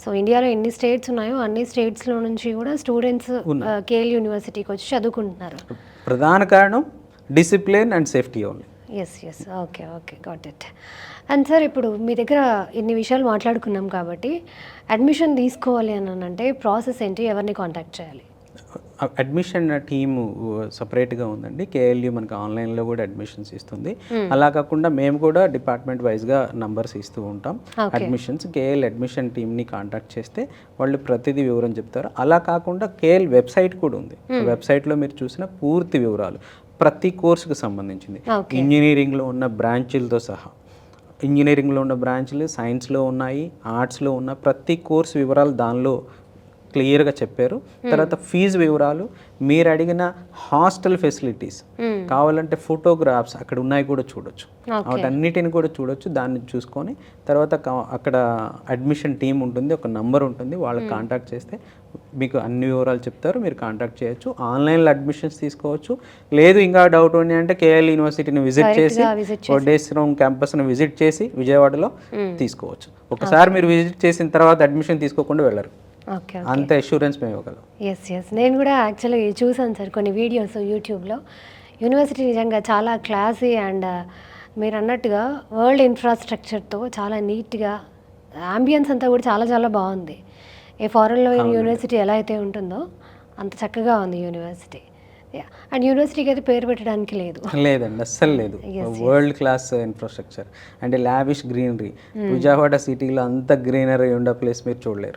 So ఇండియాలో ఎన్ని states ఉన్నాయో అన్ని స్టేట్స్లో నుంచి కూడా స్టూడెంట్స్ కేఎల్ యూనివర్సిటీకి వచ్చి చదువుకుంటున్నారు. ప్రధాన కారణం discipline and safety only. Yes okay got it. And sir, ఇప్పుడు మీ దగ్గర ఇన్ని విషయాలు మాట్లాడుకున్నాం కాబట్టి అడ్మిషన్ తీసుకోవాలి అని అంటే ప్రాసెస్ ఏంటి, ఎవరిని కాంటాక్ట్ చేయాలి? అడ్మిషన్ టీము సపరేట్గా ఉందండి. కేఎల్యూ మనకి ఆన్లైన్లో కూడా అడ్మిషన్స్ ఇస్తుంది. అలా కాకుండా మేము కూడా డిపార్ట్మెంట్ వైజ్గా నంబర్స్ ఇస్తూ ఉంటాం అడ్మిషన్స్. కేఎల్ అడ్మిషన్ టీమ్ని కాంటాక్ట్ చేస్తే వాళ్ళు ప్రతిదీ వివరం చెప్తారు. అలా కాకుండా కేఎల్ వెబ్సైట్ కూడా ఉంది. వెబ్సైట్లో మీరు చూసిన పూర్తి వివరాలు ప్రతి కోర్సుకు సంబంధించింది, ఇంజనీరింగ్లో ఉన్న బ్రాంచీలతో సహా. ఇంజనీరింగ్లో ఉన్న బ్రాంచ్లు, సైన్స్లో ఉన్నాయి, ఆర్ట్స్లో ఉన్న ప్రతి కోర్సు వివరాలు దానిలో క్లియర్గా చెప్పారు. తర్వాత ఫీజు వివరాలు, మీరు అడిగిన హాస్టల్ ఫెసిలిటీస్, కావాలంటే ఫోటోగ్రాఫ్స్ అక్కడ ఉన్నాయి కూడా చూడొచ్చు. వాటన్నిటిని కూడా చూడొచ్చు. దాన్ని చూసుకొని తర్వాత అక్కడ అడ్మిషన్ టీం ఉంటుంది, ఒక నంబర్ ఉంటుంది, వాళ్ళకి కాంటాక్ట్ చేస్తే మీకు అన్ని వివరాలు చెప్తారు. మీరు కాంటాక్ట్ చేయొచ్చు. ఆన్లైన్లో అడ్మిషన్స్ తీసుకోవచ్చు. లేదు ఇంకా డౌట్ ఉంది అంటే కేఎల్ యూనివర్సిటీని విజిట్ చేసి, వడ్డేశ్వరం క్యాంపస్ని విజిట్ చేసి విజయవాడలో తీసుకోవచ్చు. ఒకసారి మీరు విజిట్ చేసిన తర్వాత అడ్మిషన్ తీసుకోకుండా వెళ్ళరు. అంత అష్యూరెన్స్ మేము ఇవ్వగలం. ఎస్ నేను కూడా యాక్చువల్లీ చూసాను సార్ కొన్ని వీడియోస్ యూట్యూబ్లో. యూనివర్సిటీ నిజంగా చాలా క్లాసీ అండ్ మీరు అన్నట్టుగా వరల్డ్ ఇన్ఫ్రాస్ట్రక్చర్తో చాలా నీట్గా, అంబియన్స్ అంతా కూడా చాలా చాలా బాగుంది. ఏ ఫారెన్లో యూనివర్సిటీ ఎలా అయితే ఉంటుందో అంత చక్కగా ఉంది యూనివర్సిటీ. అండ్ యూనివర్సిటీకి అయితే పేరు పెట్టడానికి లేదండి, అస్సలు లేదు. వరల్డ్ క్లాస్ ఇన్ఫ్రాస్ట్రక్చర్ అంటే లావిష్ గ్రీనరీ. విజయవాడ సిటీలో అంత గ్రీనరీ ఉండే ప్లేస్ మీరు చూడలేరు.